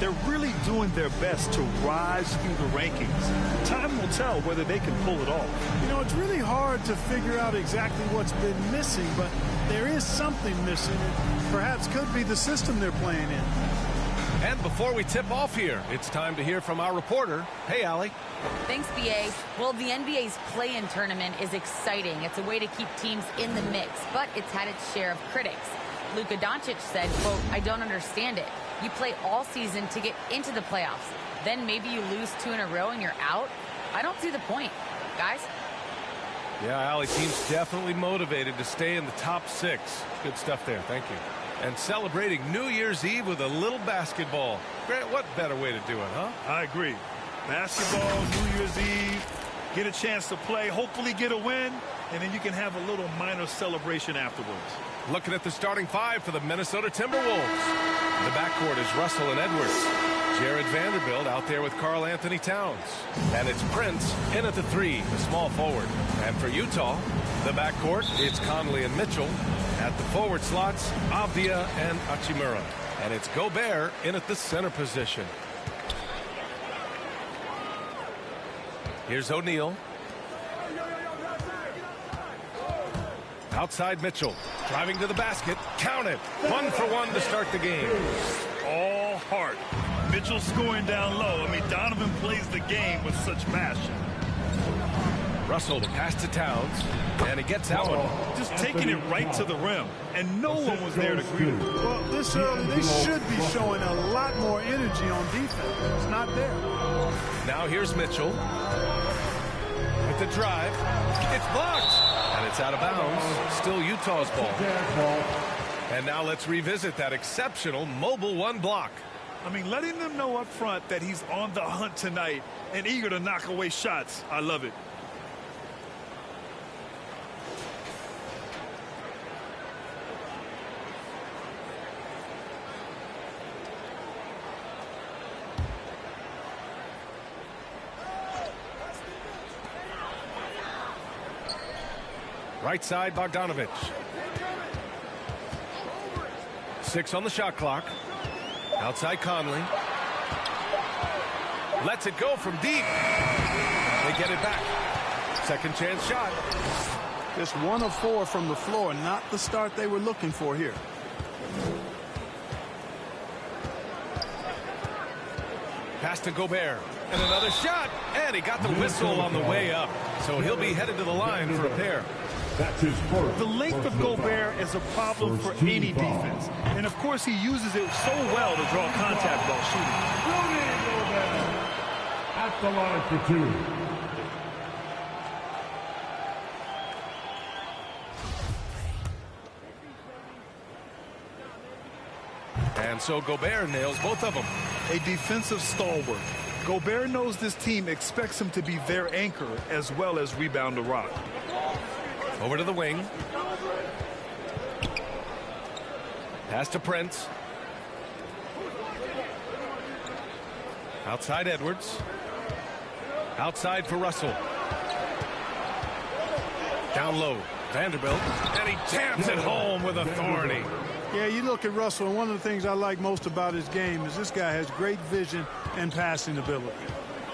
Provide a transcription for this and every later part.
They're really doing their best to rise through the rankings. Time will tell whether they can pull it off. You know, it's really hard to figure out exactly what's been missing, but there is something missing. It perhaps could be the system they're playing in. And before we tip off here, it's time to hear from our reporter. Hey, Allie. Thanks, BA. Well, the NBA's play-in tournament is exciting. It's a way to keep teams in the mix, but it's had its share of critics. Luka Doncic said, quote, "I don't understand it. You play all season to get into the playoffs. Then maybe you lose 2 in a row and you're out. I don't see the point." Guys? Yeah, Allie, team's definitely motivated to stay in the top 6. Good stuff there. Thank you. And celebrating New Year's Eve with a little basketball. Grant, what better way to do it, huh? I agree. Basketball, New Year's Eve, get a chance to play, hopefully get a win, and then you can have a little minor celebration afterwards. Looking at the starting 5 for the Minnesota Timberwolves. The backcourt is Russell and Edwards. Jared Vanderbilt out there with Karl Anthony Towns. And it's Prince in at the 3, the small forward. And for Utah, the backcourt, it's Conley and Mitchell. At the forward slots, Avdia and Hachimura. And it's Gobert in at the center position. Here's O'Neal. Outside Mitchell. Driving to the basket. Count it. 1 for 1 to start the game. All heart. Mitchell scoring down low. I mean, Donovan plays the game with such passion. Russell, the pass to Towns, and he gets out one. Just taking it right to the rim, and no one was there to greet him. Well, this early, they should be showing a lot more energy on defense. It's not there. Now here's Mitchell. With the drive. It's blocked. And it's out of bounds. Still Utah's ball. And now let's revisit that exceptional mobile 1 block. I mean, letting them know up front that he's on the hunt tonight and eager to knock away shots. I love it. Right side, Bogdanovich. 6 on the shot clock. Outside Conley. Lets it go from deep. They get it back. Second chance shot. Just 1 of 4 from the floor, not the start they were looking for here. Pass to Gobert. And another shot. And he got the whistle on the way up. So he'll be headed to the line for a pair. That's his first. The length of Gobert is a problem for any defense. And, of course, he uses it so well to draw contact while shooting. At the line for 2. And so Gobert nails both of them. A defensive stalwart. Gobert knows this team expects him to be their anchor as well as rebound the rock. Over to the wing. Pass to Prince. Outside Edwards. Outside for Russell. Down low. Vanderbilt. And he jams it home with authority. Yeah, you look at Russell, and one of the things I like most about his game is this guy has great vision and passing ability.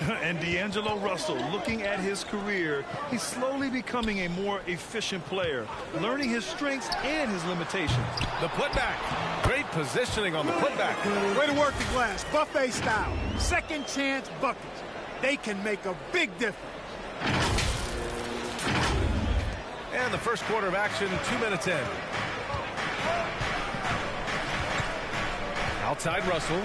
And D'Angelo Russell, looking at his career, he's slowly becoming a more efficient player, learning his strengths and his limitations. The putback. Great positioning on the putback. Way to work the glass, buffet style. Second chance buckets. They can make a big difference. And the first quarter of action, 2 minutes in. Outside Russell.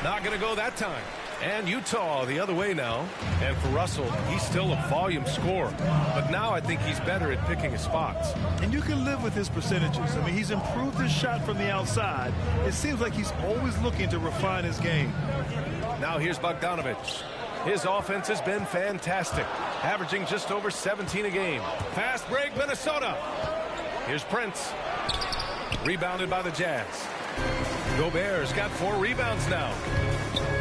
Not going to go that time. And Utah the other way now. And for Russell, he's still a volume scorer. But now I think he's better at picking his spots. And you can live with his percentages. I mean, he's improved his shot from the outside. It seems like he's always looking to refine his game. Now here's Bogdanovich. His offense has been fantastic, averaging just over 17 a game. Fast break, Minnesota. Here's Prince. Rebounded by the Jazz. Gobert's got 4 rebounds now.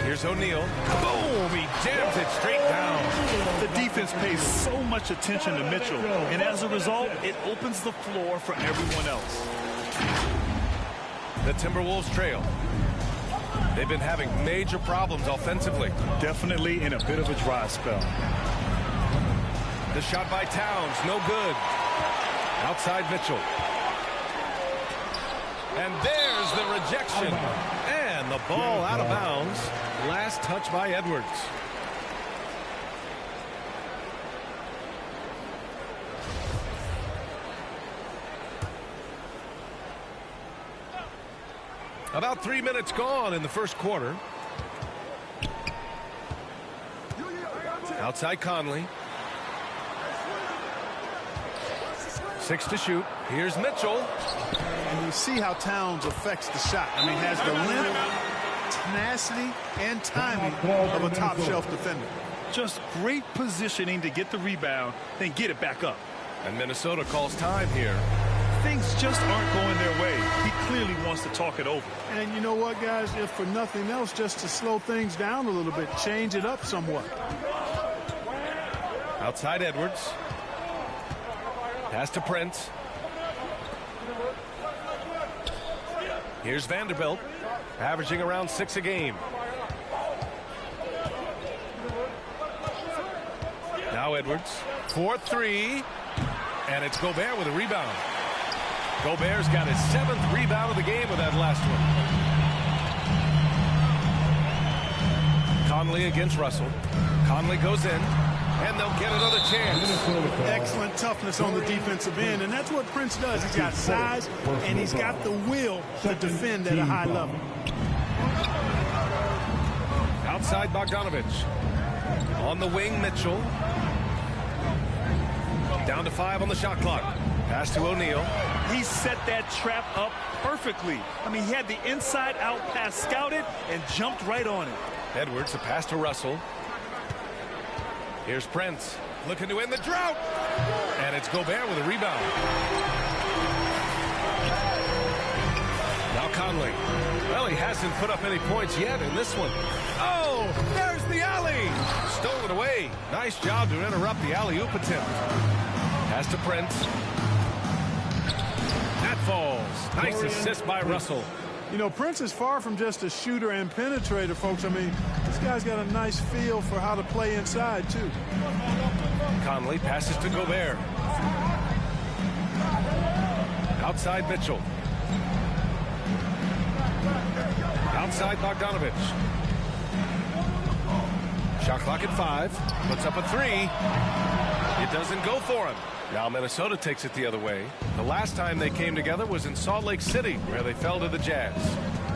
Here's O'Neal. Boom! He jams it straight down. The defense pays so much attention to Mitchell, and as a result, it opens the floor for everyone else. The Timberwolves trail. They've been having major problems offensively. Definitely in a bit of a dry spell. The shot by Towns, no good. Outside Mitchell. And there's the rejection. And the ball out of bounds. Last touch by Edwards. About 3 minutes gone in the first quarter. Outside Conley. 6 to shoot. Here's Mitchell. And you see how Towns affects the shot. I mean, has the length, tenacity, and timing of a top-shelf defender. Just great positioning to get the rebound, then get it back up. And Minnesota calls time here. Things just aren't going their way. He clearly wants to talk it over. And you know what, guys? If for nothing else, just to slow things down a little bit, change it up somewhat. Outside Edwards. Pass to Prince. Here's Vanderbilt, averaging around 6 a game. Now Edwards, 4-3, and it's Gobert with a rebound. Gobert's got his 7th rebound of the game with that last one. Conley against Russell. Conley goes in, and they'll get another chance. Excellent toughness on the defensive end, and that's what Prince does. He's got size, and he's got the will to defend at a high level. Outside Bogdanovich. On the wing, Mitchell. Down to 5 on the shot clock. Pass to O'Neal. He set that trap up perfectly. I mean, he had the inside-out pass scouted and jumped right on it. Edwards, a pass to Russell. Here's Prince, looking to end the drought. And it's Gobert with a rebound. Now Conley. Well, he hasn't put up any points yet in this one. Oh, there's the alley. Stolen away. Nice job to interrupt the alley-oop attempt. Pass to Prince. That falls. Nice assist by Russell. You know, Prince is far from just a shooter and penetrator, folks. I mean, this guy's got a nice feel for how to play inside, too. Conley passes to Gobert. Outside Mitchell. Outside Bogdanovich. Shot clock at 5. Puts up a 3. It doesn't go for him. Now Minnesota takes it the other way. The last time they came together was in Salt Lake City, where they fell to the Jazz.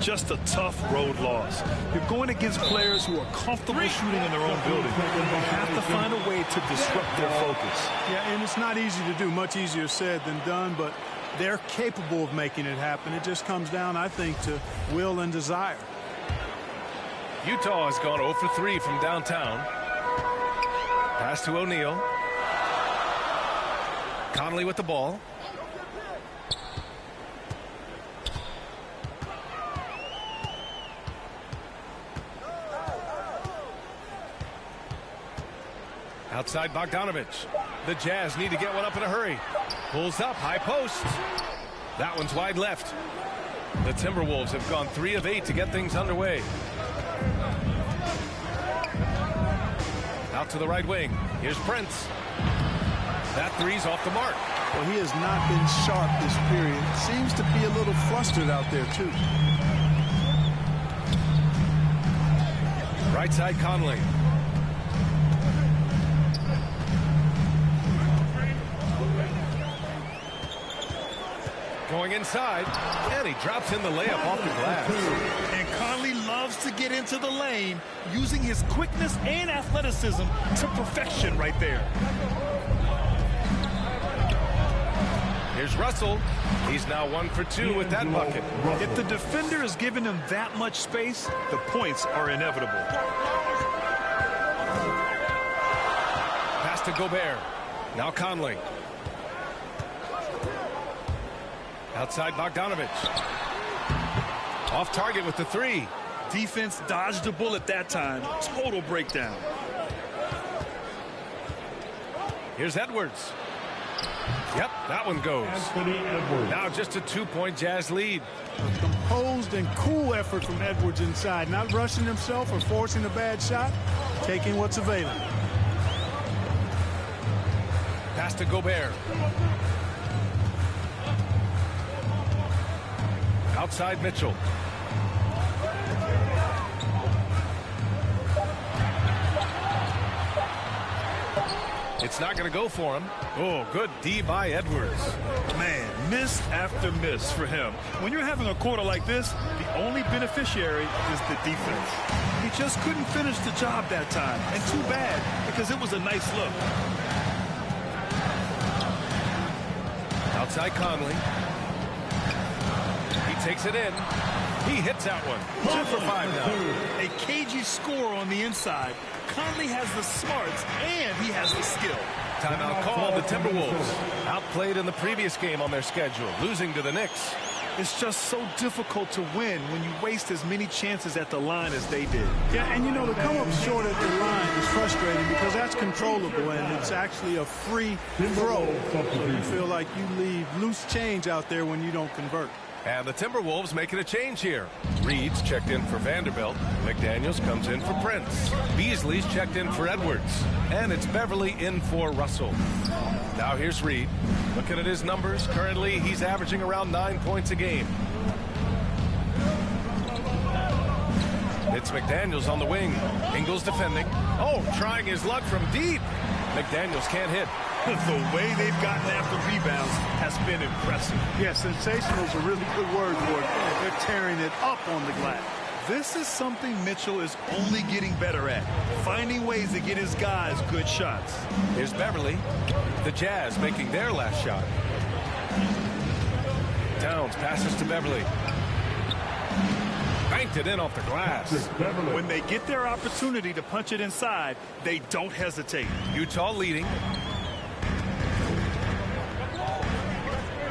Just a tough road loss. You're going against players who are comfortable shooting in their own building. You have to find a way to disrupt their focus. Yeah, and it's not easy to do. Much easier said than done, but they're capable of making it happen. It just comes down, I think, to will and desire. Utah has gone 0 for 3 from downtown. Pass to O'Neal. Conley with the ball. Outside Bogdanovich. The Jazz need to get one up in a hurry. Pulls up, high post. That one's wide left. The Timberwolves have gone 3 of 8 to get things underway. Out to the right wing. Here's Prince. That 3's off the mark. Well, he has not been sharp this period. Seems to be a little flustered out there, too. Right side Conley. Going inside, and he drops in the layup off the glass. And Conley loves to get into the lane, using his quickness and athleticism to perfection right there. Here's Russell. He's now 1 for 2 with that bucket. If the defender is giving him that much space, the points are inevitable. Pass to Gobert. Now Conley. Outside Bogdanovich. Off target with the 3. Defense dodged a bullet that time. Total breakdown. Here's Edwards. Yep, that one goes. Anthony Edwards. Now just a 2-point Jazz lead. A composed and cool effort from Edwards inside, not rushing himself or forcing a bad shot, taking what's available. Pass to Gobert. Outside Mitchell. It's not going to go for him. Oh, good D by Edwards. Man, miss after miss for him. When you're having a quarter like this, the only beneficiary is the defense. He just couldn't finish the job that time. And too bad, because it was a nice look. Outside Conley. He takes it in. He hits that one. 2 for 5 now. A cagey score on the inside. Conley has the smarts and he has the skill. Timeout called. The Timberwolves outplayed in the previous game on their schedule, losing to the Knicks. It's just so difficult to win when you waste as many chances at the line as they did. Yeah, and you know, to come up short at the line is frustrating because that's controllable and it's actually a free throw. You feel like you leave loose change out there when you don't convert. And the Timberwolves making a change here. Reed's checked in for Vanderbilt. McDaniels comes in for Prince. Beasley's checked in for Edwards. And it's Beverly in for Russell. Now here's Reed. Looking at his numbers, currently he's averaging around 9 points a game. It's McDaniels on the wing. Ingles defending. Oh, trying his luck from deep. McDaniels can't hit. The way they've gotten after rebounds has been impressive. Yeah, sensational is a really good word for it. They're tearing it up on the glass. This is something Mitchell is only getting better at, finding ways to get his guys good shots. Here's Beverly. The Jazz making their last shot. Towns passes to Beverly. Banked it in off the glass. When they get their opportunity to punch it inside, they don't hesitate. Utah leading.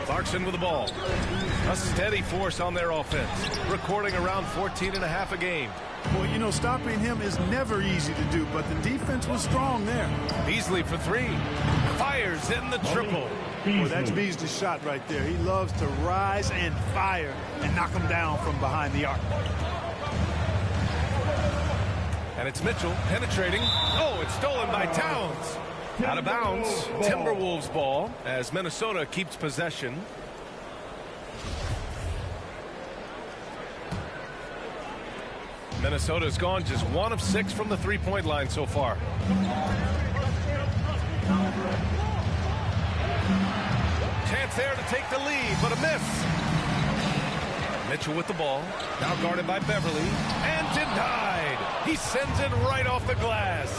Clarkson with the ball. A steady force on their offense, recording around 14.5 a game. Well, you know, stopping him is never easy to do, but the defense was strong there. Beasley for 3. Fires in the triple. Well, that's Beasley's shot right there. He loves to rise and fire and knock him down from behind the arc. And it's Mitchell penetrating. Oh, it's stolen by Towns. Out of bounds. Timberwolves ball as Minnesota keeps possession. Minnesota's gone just 1 of 6 from the three-point line so far. Chance there to take the lead, but a miss. Mitchell with the ball. Now guarded by Beverly. And denied. He sends it right off the glass.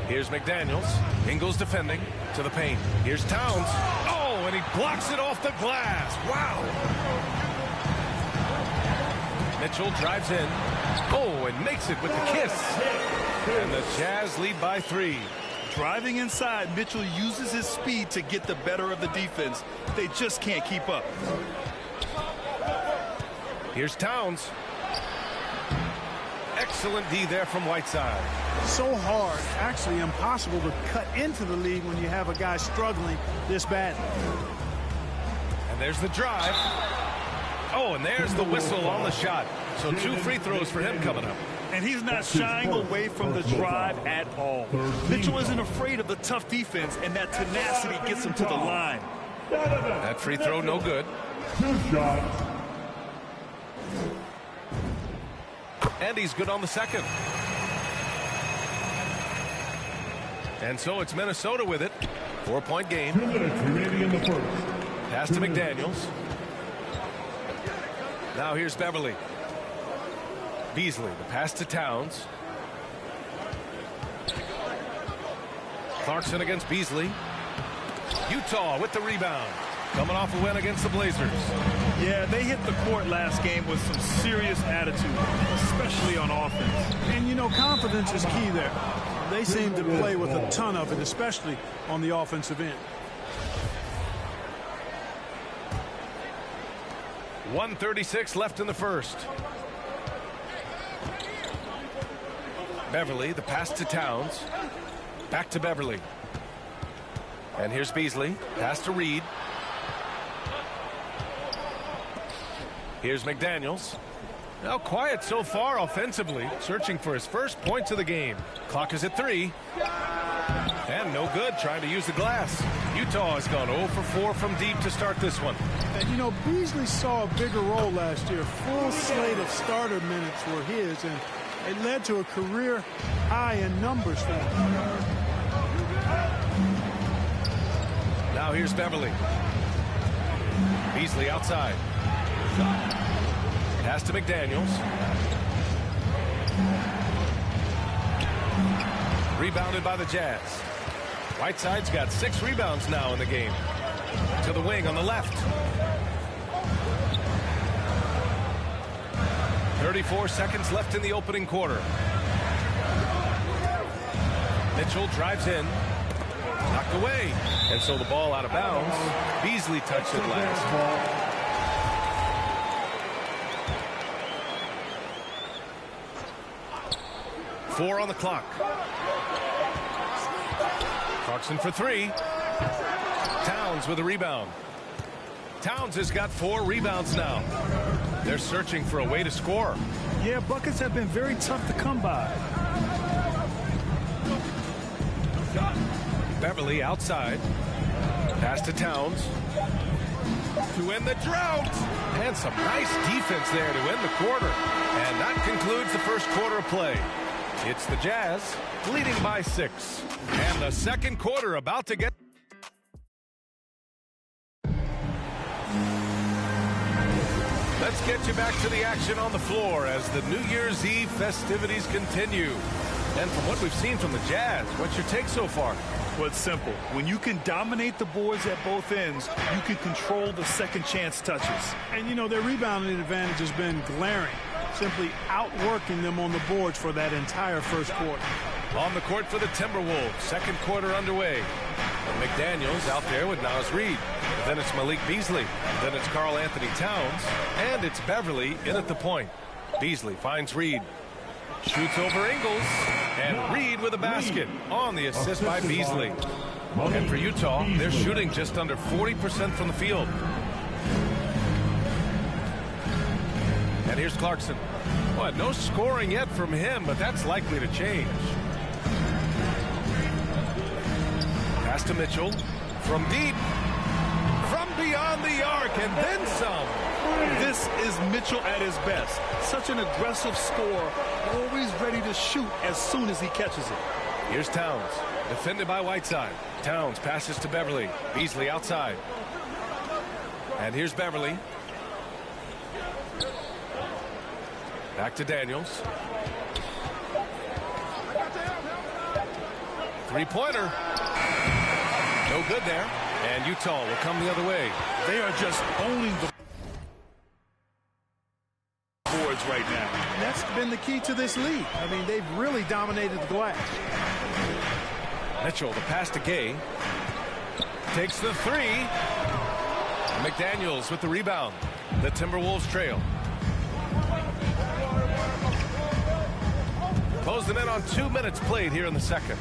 Here's McDaniels. Ingles defending to the paint. Here's Towns. Oh, and he blocks it off the glass. Wow. Mitchell drives in. Oh, and makes it with the kiss. And the Jazz lead by 3. Driving inside, Mitchell uses his speed to get the better of the defense. They just can't keep up. Here's Towns. Excellent D there from Whiteside. So hard, actually impossible to cut into the lead when you have a guy struggling this badly. And there's the drive. Oh, and there's the whistle on the shot. So 2 free throws for him coming up. And he's not shying away from the drive at all. Mitchell isn't afraid of the tough defense, and that tenacity gets him to the line. That free throw no good. 2 shots. And he's good on the second. And so it's Minnesota with it. 4-point game. 2 minutes remaining in the first. Pass to McDaniels. Now here's Beverly. Beasley, the pass to Towns. Clarkson against Beasley. Utah with the rebound. Coming off a win against the Blazers. Yeah, they hit the court last game with some serious attitude, especially on offense. And, you know, confidence is key there. They seem to play with a ton of it, especially on the offensive end. 1:36 left in the first. Beverly, the pass to Towns. Back to Beverly. And here's Beasley. Pass to Reed. Here's McDaniels. Now quiet so far offensively, searching for his first points of the game. Clock is at 3. And no good trying to use the glass. Utah has gone 0 for 4 from deep to start this one. And you know, Beasley saw a bigger role last year. Full slate of starter minutes were his, and it led to a career high in numbers for him. Now here's Beverly. Beasley outside. Pass to McDaniels. Rebounded by the Jazz. Whiteside's got 6 rebounds now in the game. To the wing on the left. 34 seconds left in the opening quarter. Mitchell drives in. Knocked away. And so the ball out of bounds. Beasley touched it last. 4 on the clock. Clarkson for 3. Towns with a rebound. Towns has got 4 rebounds now. They're searching for a way to score. Yeah, buckets have been very tough to come by. Beverly outside. Pass to Towns. To end the drought. And some nice defense there to end the quarter. And that concludes the first quarter of play. It's the Jazz leading by 6. And the second quarter about to get... Let's get you back to the action on the floor as the New Year's Eve festivities continue. And from what we've seen from the Jazz, what's your take so far? Well, it's simple. When you can dominate the boards at both ends, you can control the second chance touches. And, you know, their rebounding advantage has been glaring, simply outworking them on the boards for that entire first quarter. On the court for the Timberwolves, second quarter underway. McDaniels out there with Naz Reid. Then it's Malik Beasley. Then it's Karl Anthony Towns. And it's Beverly in at the point. Beasley finds Reid. Shoots over Ingles. And Reid with a basket on the assist by Beasley. And for Utah, they're shooting just under 40% from the field. And here's Clarkson. Well, no scoring yet from him, but that's likely to change. Pass to Mitchell. From deep. From beyond the arc, and then some. This is Mitchell at his best. Such an aggressive scorer, always ready to shoot as soon as he catches it. Here's Towns, defended by Whiteside. Towns passes to Beverly. Beasley outside. And here's Beverly. Back to Daniels. Three-pointer. No good there. And Utah will come the other way. They are just owning the boards right now. And that's been the key to this league. I mean, they've really dominated the glass. Mitchell, the pass to Gay. Takes the 3. McDaniels with the rebound. The Timberwolves trail. Close them in on 2 minutes played here in the second.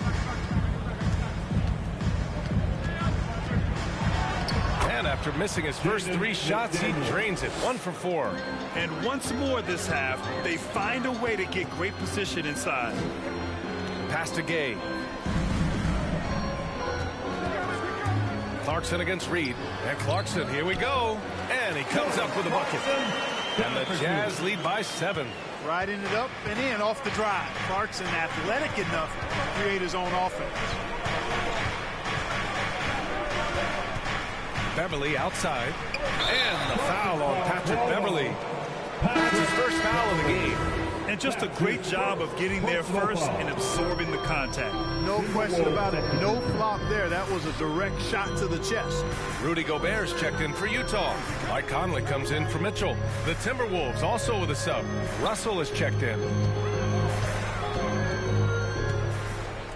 And after missing his first 3 shots, he drains it. 1 for 4. And once more this half, they find a way to get great position inside. Pass to Gay. Clarkson against Reid. And Clarkson, here we go. And he comes up with a bucket. And the Jazz lead by 7. Riding it up and in off the drive. Clarkson athletic enough to create his own offense. Beverly outside. And the foul on Patrick Beverly. That's his first foul of the game. And just a great job of getting there first and absorbing the contact. No question about it. No flop there. That was a direct shot to the chest. Rudy Gobert's checked in for Utah. Mike Conley comes in for Mitchell. The Timberwolves also with a sub. Russell is checked in.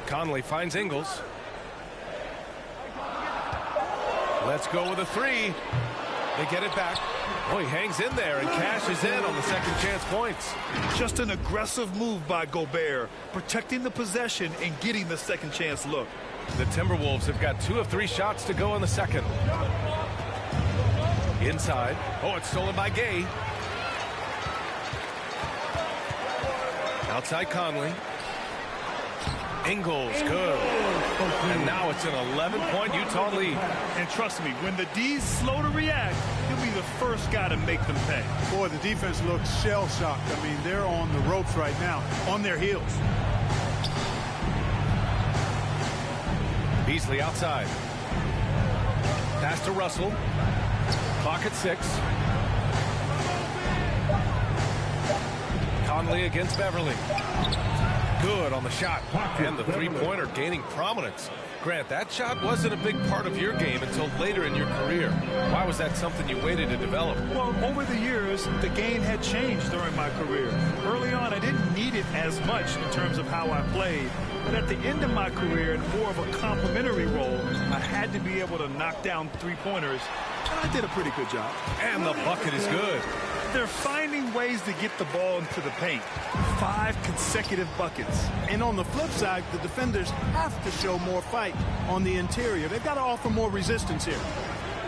Conley finds Ingles. Let's go with a 3. They get it back. Oh, he hangs in there and cashes in on the second chance points. Just an aggressive move by Gobert, protecting the possession and getting the second chance look. The Timberwolves have got 2 of 3 shots to go in the second. Inside. Oh, it's stolen by Gay. Outside Conley. Ingles, good. And now it's an 11-point Utah lead. And trust me, when the D's slow to react, he'll be the first guy to make them pay. Boy, the defense looks shell-shocked. I mean, they're on the ropes right now, on their heels. Beasley outside. Pass to Russell. Clock at 6. Conley against Beverly. Good on the shot. And the three-pointer gaining prominence. Grant, that shot wasn't a big part of your game until later in your career. Why was that something you waited to develop? Well, over the years, the game had changed during my career. Early on, I didn't need it as much in terms of how I played. But at the end of my career, in more of a complementary role, I had to be able to knock down three-pointers. And I did a pretty good job. And the bucket is good. They're finding ways to get the ball into the paint. 5 consecutive buckets. And on the flip side, the defenders have to show more fight on the interior. They've got to offer more resistance here.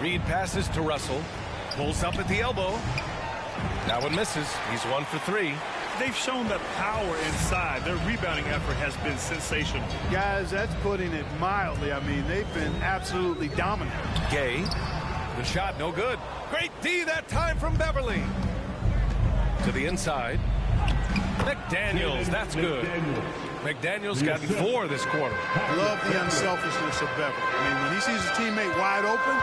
Reed passes to Russell. Pulls up at the elbow. That one misses. He's 1 for 3. They've shown the power inside. Their rebounding effort has been sensational. Guys, that's putting it mildly. I mean, they've been absolutely dominant. Gay. The shot, no good. Great D that time from Beverly. To the inside. McDaniels, that's good. McDaniels gotten 4 this quarter. Love the unselfishness of Beverly. I mean, when he sees his teammate wide open,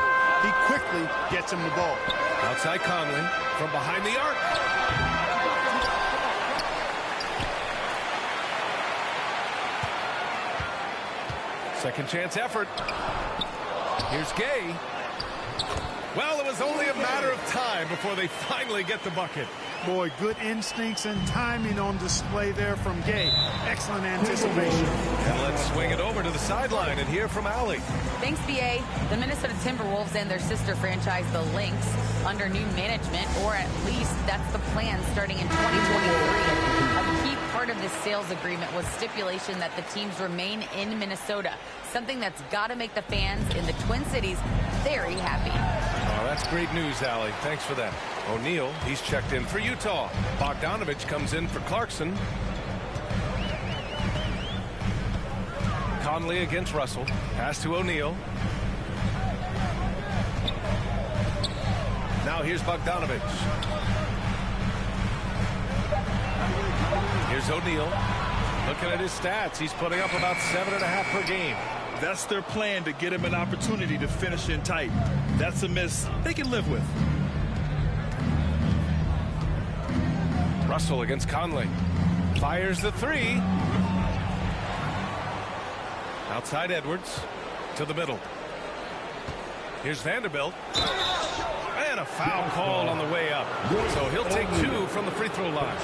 he quickly gets him the ball. Outside Conley from behind the arc. Second chance effort. Here's Gay. Well, it was only a matter of time before they finally get the bucket. Boy, good instincts and timing on display there from Gay. Excellent anticipation. And let's swing it over to the sideline and hear from Allie. Thanks, BA. The Minnesota Timberwolves and their sister franchise, the Lynx, under new management, or at least that's the plan starting in 2023. A key part of this sales agreement was stipulation that the teams remain in Minnesota, something that's got to make the fans in the Twin Cities very happy. Oh, that's great news, Allie. Thanks for that. O'Neal, he's checked in for Utah. Bogdanovich comes in for Clarkson. Conley against Russell. Pass to O'Neal. Now here's Bogdanovich. Here's O'Neal. Looking at his stats, he's putting up about 7.5 per game. That's their plan, to get him an opportunity to finish in tight. That's a miss they can live with. Russell against Conley. Fires the 3. Outside Edwards. To the middle. Here's Vanderbilt. And a foul called on the way up. So he'll take 2 from the free throw line.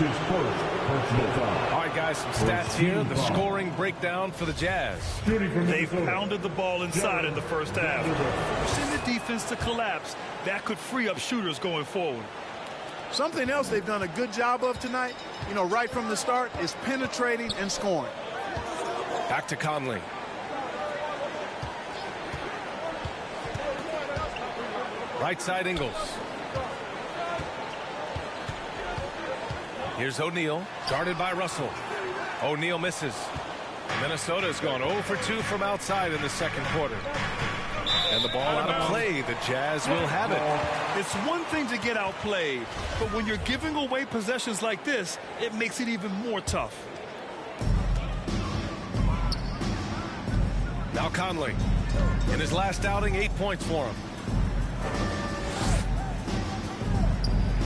All right, guys, some stats here. The scoring breakdown for the Jazz. They've pounded the ball inside in the first half, forcing the defense to collapse. That could free up shooters going forward. Something else they've done a good job of tonight, you know, right from the start, is penetrating and scoring. Back to Conley. Right side Ingles. Here's O'Neal, guarded by Russell. O'Neal misses. Minnesota's gone 0 for 2 from outside in the second quarter. And the ball out of play. The Jazz will have it. It's one thing to get outplayed, but when you're giving away possessions like this, it makes it even more tough. Now Conley. In his last outing, 8 points for him.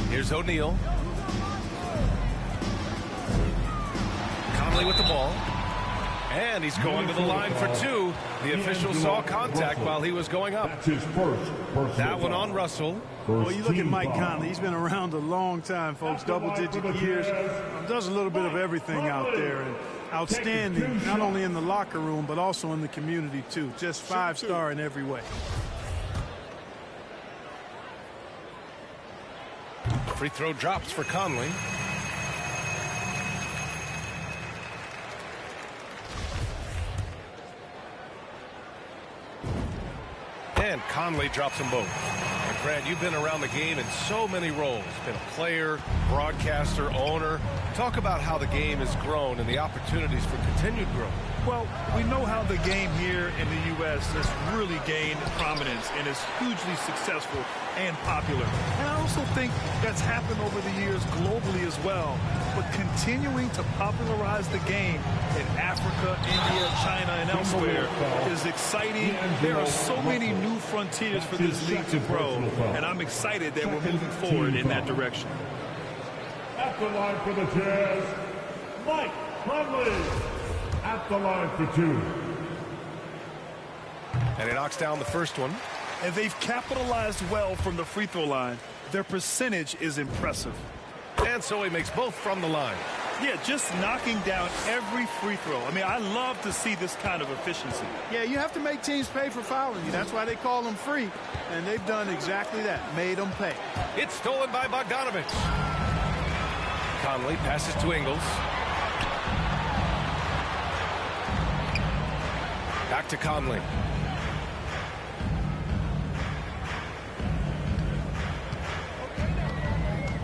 Here's O'Neal. Conley with the ball. And he's going to the line for 2. The official saw contact while he was going up. That one on Russell. Well, you look at Mike Conley. He's been around a long time, folks. Double-digit years. Does a little bit of everything out there. And outstanding, not only in the locker room, but also in the community, too. Just 5-star in every way. Free throw drops for Conley. And Conley drops them both. And Brad, you've been around the game in so many roles. Been a player, broadcaster, owner. Talk about how the game has grown and the opportunities for continued growth. Well, we know how the game here in the U.S. has really gained prominence and is hugely successful and popular. And I also think that's happened over the years globally as well. But continuing to popularize the game in Africa, India, China, and elsewhere is exciting. There are so many new frontiers for this league to grow, and I'm excited that we're moving forward in that direction. At the line for the Jazz, Mike Conley. At the line for 2. And he knocks down the first one. And they've capitalized well from the free throw line. Their percentage is impressive. And so he makes both from the line. Yeah, just knocking down every free throw. I mean, I love to see this kind of efficiency. Yeah, you have to make teams pay for fouling you. That's why they call them free. And they've done exactly that, made them pay. It's stolen by Bogdanovich. Conley passes to Ingles. Back to Conley.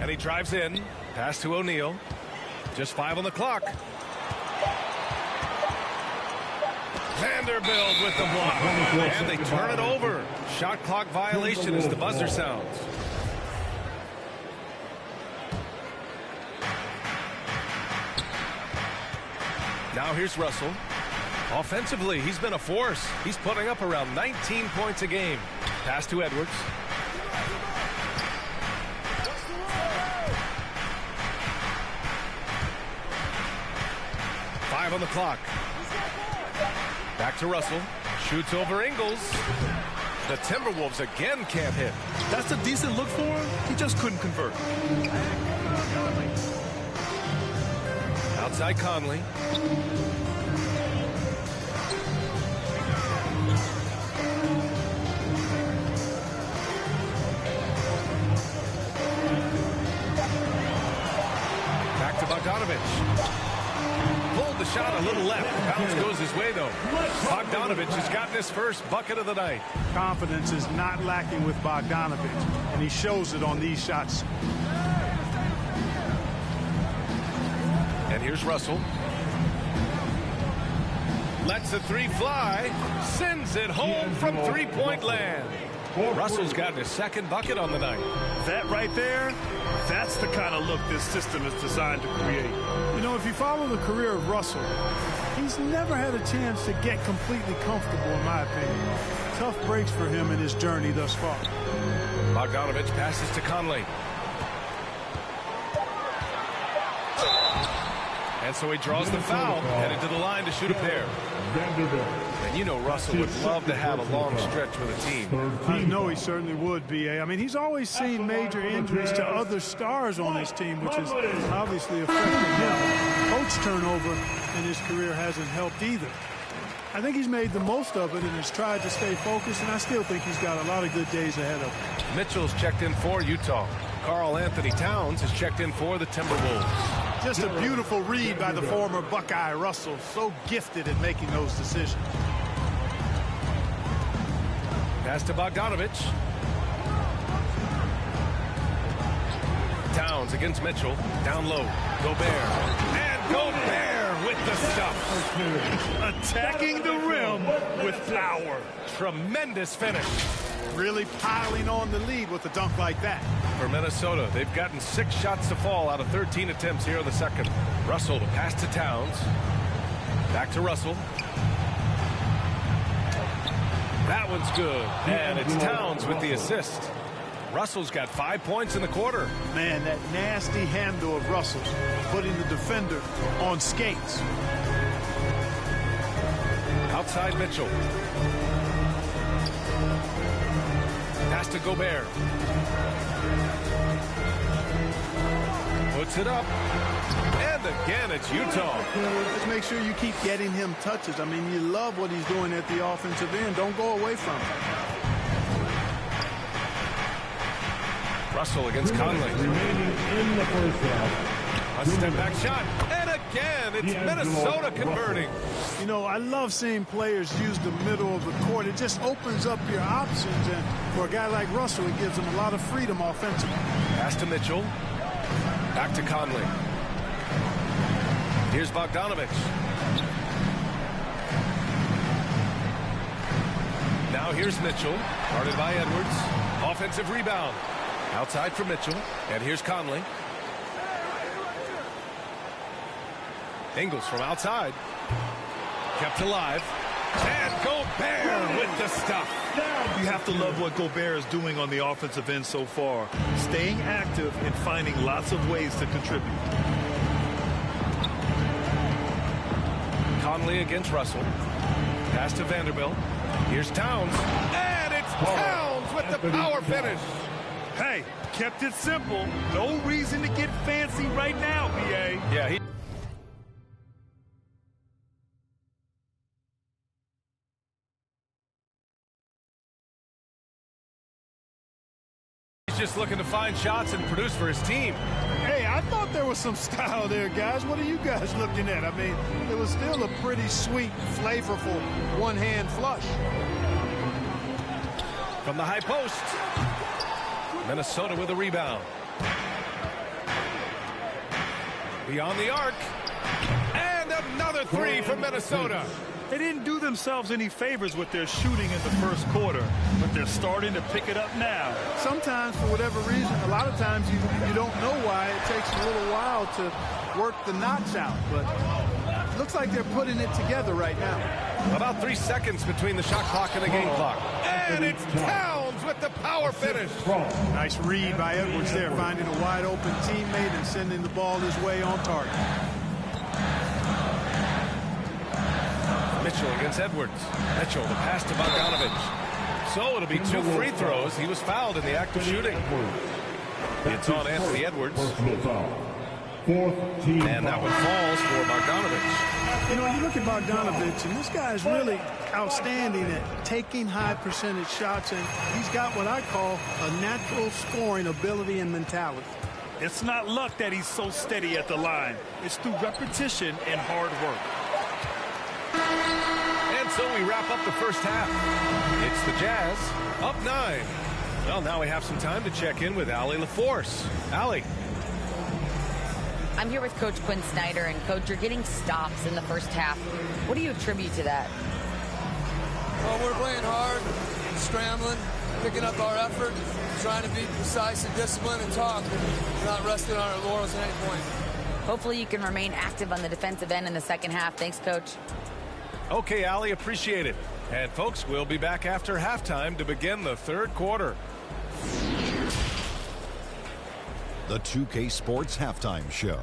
And he drives in. Pass to O'Neal. Just 5 on the clock. Vanderbilt with the block. And they turn it over. Shot clock violation as the buzzer sounds. Now here's Russell. Offensively, he's been a force. He's putting up around 19 points a game. Pass to Edwards. Five on the clock. Back to Russell. Shoots over Ingles. The Timberwolves again can't hit. That's a decent look for him. He just couldn't convert. Outside Conley. Back to Bogdanovich. Pulled the shot a little left. Bounce goes his way, though. Bogdanovich has gotten his first bucket of the night. Confidence is not lacking with Bogdanovich, and he shows it on these shots. And here's Russell. Lets the three fly. Sends it home from three-point land. Russell's gotten his second bucket on the night. That right there, that's the kind of look this system is designed to create. You know, if you follow the career of Russell, he's never had a chance to get completely comfortable, in my opinion. Tough breaks for him in his journey thus far. Bogdanovich passes to Conley. And so he draws the foul, headed to the line to shoot a pair. And you know Russell would love to have a long stretch with a team. I know he certainly would, B.A. I mean, he's always seen major injuries to other stars on his team, which is obviously affecting him. Coach turnover in his career hasn't helped either. I think he's made the most of it and has tried to stay focused, and I still think he's got a lot of good days ahead of him. Mitchell's checked in for Utah. Karl Anthony Towns has checked in for the Timberwolves. Just a beautiful read by the former Buckeye Russell. So gifted at making those decisions. Pass to Bogdanovich. Towns against Mitchell. Down low. Gobert. And Gobert with the stuff. Attacking the rim with power. Tremendous finish. Really piling on the lead with a dunk like that. For Minnesota, they've gotten 6 shots to fall out of 13 attempts here in the second. Russell to pass to Towns. Back to Russell. That one's good. And it's Towns with the assist. Russell's got 5 points in the quarter. Man, that nasty handle of Russell's putting the defender on skates. Outside Mitchell. Pass to Gobert. Puts it up. And again, it's Utah. Just make sure you keep getting him touches. I mean, you love what he's doing at the offensive end. Don't go away from it. Russell against Conley. Remaining in the first half. A step-back shot. And again, it's Minnesota converting. You know, I love seeing players use the middle of the court. It just opens up your options, and for a guy like Russell, it gives him a lot of freedom offensively. Pass to Mitchell. Back to Conley. Here's Bogdanovich. Now here's Mitchell. Guarded by Edwards. Offensive rebound. Outside for Mitchell. And here's Conley. Ingles from outside. Kept alive. And Gobert with the stuff. You have to love what Gobert is doing on the offensive end so far. Staying active and finding lots of ways to contribute. Conley against Russell. Pass to Vanderbilt. Here's Towns. And it's Towns with the power finish. Hey, kept it simple. No reason to get fancy right now, BA. Yeah, he's just looking to find shots and produce for his team. Hey, I thought there was some style there, guys. What are you guys looking at? I mean, it was still a pretty sweet, flavorful one-hand flush. From the high post. Minnesota with a rebound. Beyond the arc. And another three from Minnesota. They didn't do themselves any favors with their shooting in the first quarter, but they're starting to pick it up now. Sometimes, for whatever reason, a lot of times you don't know why. It takes a little while to work the knots out, but it looks like they're putting it together right now. About 3 seconds between the shot clock and the game clock. And it's Towns with the power finish. Nice read by Edwards there, finding a wide open teammate and sending the ball his way on target. Mitchell against Edwards. Mitchell, the pass to Bogdanovich. So it'll be 2 free throws. He was fouled in the act of shooting. It's on Anthony Edwards. And that one falls for Bogdanovich. You know, you look at Bogdanovich, and this guy is really outstanding at taking high percentage shots, and he's got what I call a natural scoring ability and mentality. It's not luck that he's so steady at the line. It's through repetition and hard work. And so we wrap up the first half. It's the Jazz up 9. Well, now we have some time to check in with Allie LaForce. Allie. I'm here with Coach Quinn Snyder, and Coach, you're getting stops in the first half. What do you attribute to that? Well, we're playing hard, scrambling, picking up our effort, trying to be precise and disciplined and talk, and not resting on our laurels at any point. Hopefully you can remain active on the defensive end in the second half. Thanks, Coach. Okay, Allie, appreciate it. And, folks, we'll be back after halftime to begin the third quarter. The 2K Sports Halftime Show.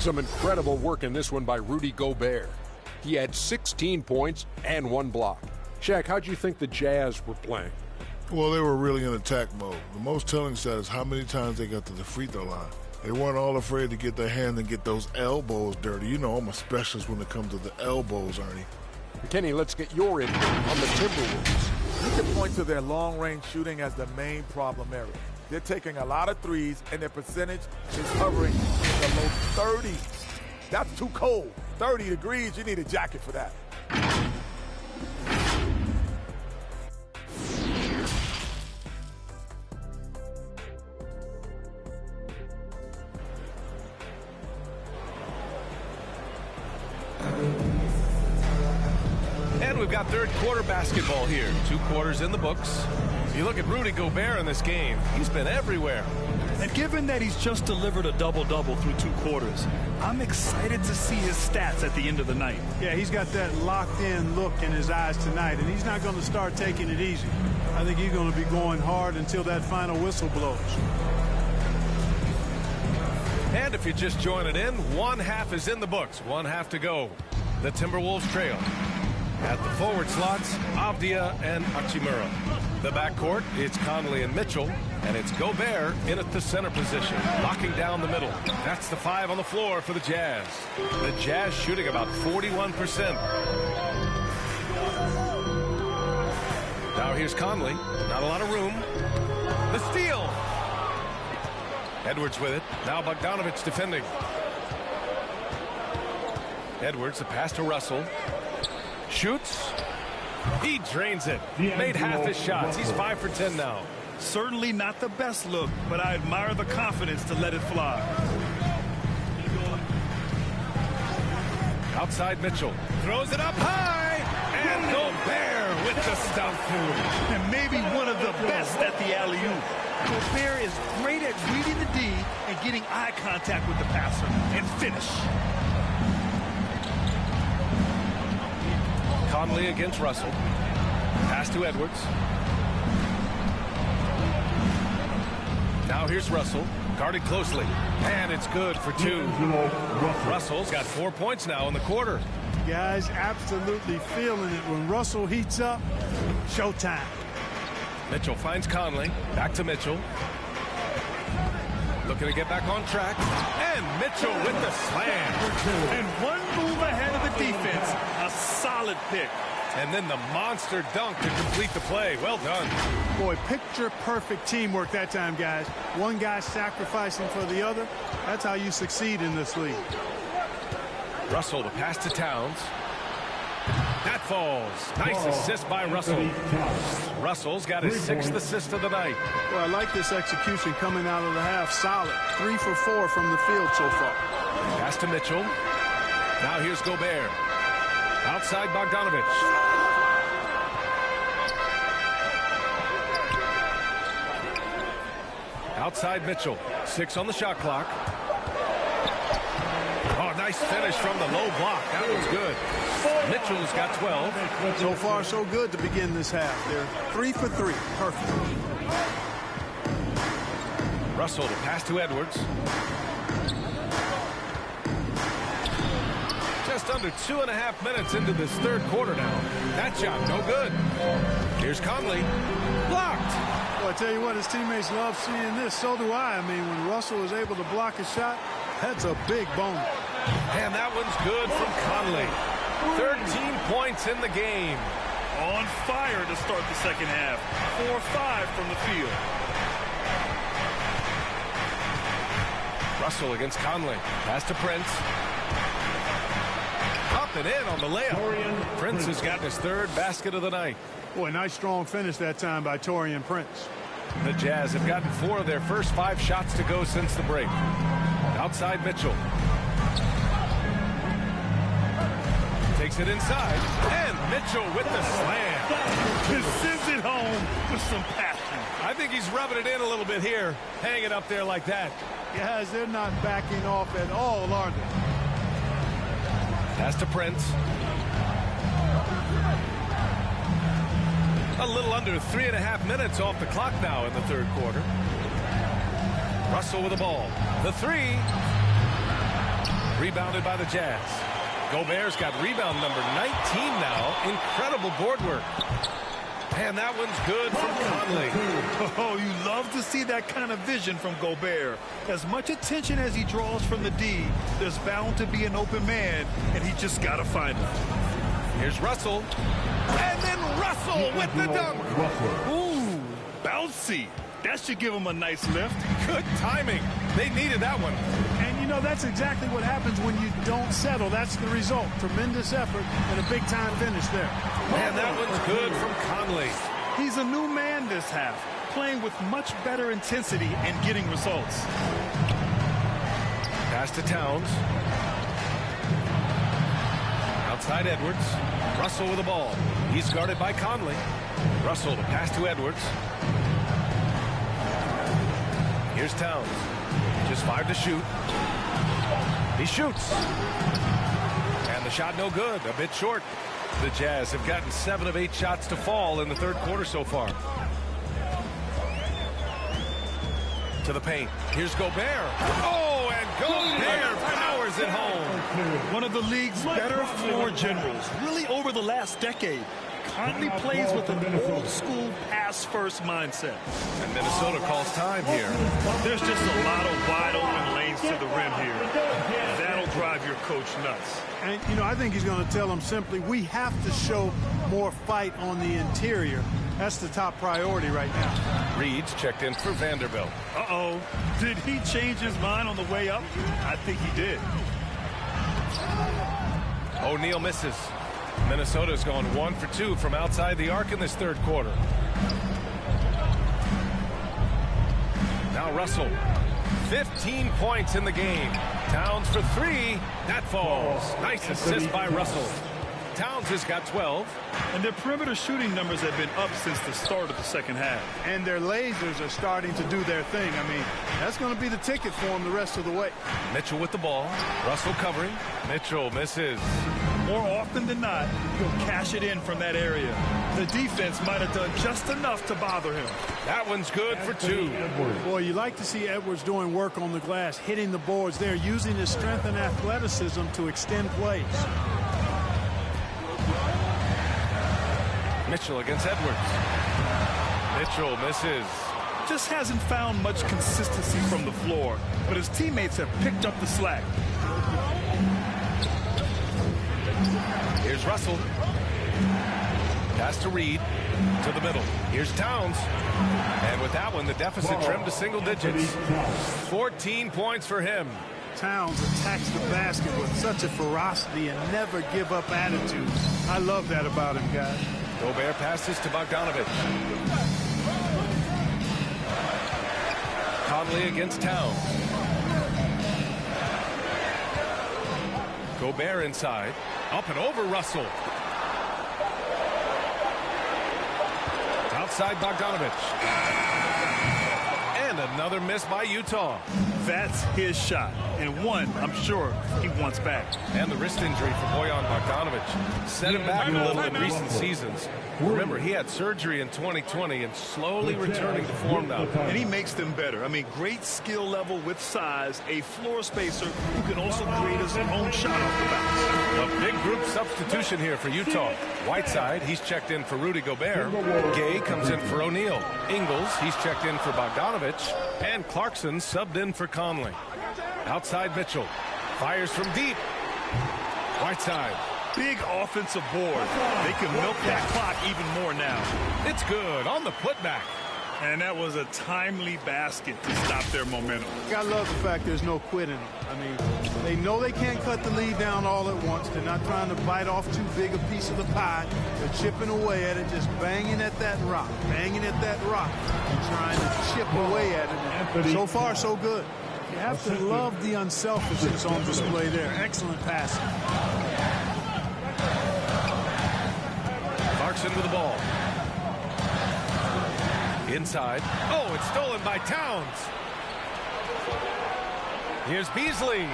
Some incredible work in this one by Rudy Gobert. He had 16 points and 1 block. Shaq, how'd you think the Jazz were playing? Well, they were really in attack mode. The most telling stat is how many times they got to the free throw line. They weren't all afraid to get their hand and get those elbows dirty. You know I'm a specialist when it comes to the elbows, Ernie. Kenny, let's get your input on the Timberwolves. You can point to their long-range shooting as the main problem area. They're taking a lot of threes, and their percentage is hovering in the low 30s. That's too cold. 30 degrees, you need a jacket for that. And we've got third quarter basketball here. 2 quarters in the books. You look at Rudy Gobert in this game. He's been everywhere. And given that he's just delivered a double-double through 2 quarters, I'm excited to see his stats at the end of the night. Yeah, he's got that locked-in look in his eyes tonight, and he's not going to start taking it easy. I think he's going to be going hard until that final whistle blows. And if you're just joining in, 1 half is in the books. 1 half to go. The Timberwolves trail. At the forward slots, Avdia and Hachimura. The backcourt, it's Conley and Mitchell, and it's Gobert in at the center position, locking down the middle. That's the 5 on the floor for the Jazz. The Jazz shooting about 41%. Now here's Conley. Not a lot of room. The steal. Edwards with it. Now Bogdanovich defending. Edwards, the pass to Russell. Shoots. He drains it. Made half his shots. He's 5 for 10 now. Certainly not the best look, but I admire the confidence to let it fly. Outside Mitchell. Throws it up high. And Gobert with the stump. And maybe one of the best at the alley-oop. Gobert is great at reading the D and getting eye contact with the passer and finish. Conley against Russell. Pass to Edwards. Now here's Russell. Guarded closely. And it's good for 2. Russell's got 4 points now in the quarter. Guys absolutely feeling it. When Russell heats up, showtime. Mitchell finds Conley. Back to Mitchell. Looking to get back on track. And Mitchell with the slam. And one move ahead of the defense. A solid pick. And then the monster dunk to complete the play. Well done. Boy, picture-perfect teamwork that time, guys. One guy sacrificing for the other. That's how you succeed in this league. Russell, the pass to Towns. That falls. Nice assist by Russell. Russell's got his 6th assist of the night. Well, I like this execution coming out of the half. Solid. 3 for 4 from the field so far. Pass to Mitchell. Now here's Gobert. Outside Bogdanovich. Outside Mitchell. 6 on the shot clock. Oh, nice finish from the low block. That was good. Mitchell's got 12. So far, so good to begin this half. They're 3 for 3. Perfect. Russell to pass to Edwards. Just under 2.5 minutes into this third quarter now. That shot, no good. Here's Conley. Blocked. Well, I tell you what, his teammates love seeing this. So do I. I mean, when Russell is able to block a shot, that's a big bonus. And that one's good from Conley. 13 points in the game. On fire to start the second half. 4-5 from the field. Russell against Conley. Pass to Prince. Up and in on the layup. Prince has gotten his 3rd basket of the night. Boy, nice strong finish that time by Taurean Prince. The Jazz have gotten 4 of their first 5 shots to go since the break. Outside Mitchell. Takes it inside. And Mitchell with the slam. Just sends it home with some passion. I think he's rubbing it in a little bit here. Hang it up there like that. Guys, they're not backing off at all, are they? Pass to Prince. A little under 3.5 minutes off the clock now in the third quarter. Russell with the ball. The 3. Rebounded by the Jazz. Gobert's got rebound number 19 now. Incredible board work. And that one's good from Conley. Oh, you love to see that kind of vision from Gobert. As much attention as he draws from the D, there's bound to be an open man, and he just got to find him. Here's Russell. And then Russell with the dunk. Ooh, bouncy. That should give him a nice lift. Good timing. They needed that one. And, you know, that's exactly what happens when you don't settle. That's the result. Tremendous effort and a big-time finish there. And that one's good from Conley. He's a new man this half, playing with much better intensity and getting results. Pass to Towns. Outside Edwards. Russell with the ball. He's guarded by Conley. Russell to pass to Edwards. Here's Towns. Just 5 to shoot. He shoots. And the shot no good. A bit short. The Jazz have gotten 7 of 8 shots to fall in the third quarter so far. To the paint. Here's Gobert. Oh, and Gobert powers drives it home. One of the league's better floor generals, really over the last decade. Conley plays with an old-school pass-first mindset. And Minnesota calls time here. There's just a lot of wide-open lanes to the rim here. That'll drive your coach nuts. And, you know, I think he's going to tell them simply, we have to show more fight on the interior. That's the top priority right now. Reed's checked in for Vanderbilt. Uh-oh. Did he change his mind on the way up? I think he did. O'Neal misses. Minnesota's gone 1 for 2 from outside the arc in this third quarter. Now Russell. 15 points in the game. Towns for 3. That falls. Nice assist by Russell. Towns has got 12. And their perimeter shooting numbers have been up since the start of the second half. And their lasers are starting to do their thing. I mean, that's going to be the ticket for them the rest of the way. Mitchell with the ball. Russell covering. Mitchell misses. More often than not, he'll cash it in from that area. The defense might have done just enough to bother him. That one's good for 2. Boy, you like to see Edwards doing work on the glass, hitting the boards there, using his strength and athleticism to extend plays. Mitchell against Edwards. Mitchell misses. Just hasn't found much consistency from the floor, but his teammates have picked up the slack. Here's Russell. Pass to Reed. To the middle. Here's Towns. And with that one, the deficit trimmed to single digits. 14 points for him. Towns attacks the basket with such a ferocity and never give up attitude. I love that about him, guys. Gobert passes to Bogdanovic. Conley against Towns. Gobert inside. Up and over Russell. Outside Bogdanovic. And another miss by Utah. That's his shot, and one I'm sure he wants back. And the wrist injury for Bojan Bogdanovic set him back a little in recent seasons. Remember, he had surgery in 2020 and slowly returning to form now. And he makes them better. I mean, great skill level with size, a floor spacer who can also create his own shot off the bounce. A big group substitution here for Utah. Whiteside, he's checked in for Rudy Gobert. Gay comes in for O'Neal. Ingles, he's checked in for Bogdanovic. And Clarkson subbed in for Conley. Outside Mitchell. Fires from deep. Whiteside. Big offensive board. They can milk that clock even more now. It's good on the putback. And that was a timely basket to stop their momentum. I love the fact there's no quitting. I mean, they know they can't cut the lead down all at once. They're not trying to bite off too big a piece of the pie. They're chipping away at it, just banging at that rock, and trying to chip away at it. And so far, so good. You have to love the unselfishness on display there. Excellent passing. Clarkson with the ball. Inside. Oh, it's stolen by Towns. Here's Beasley.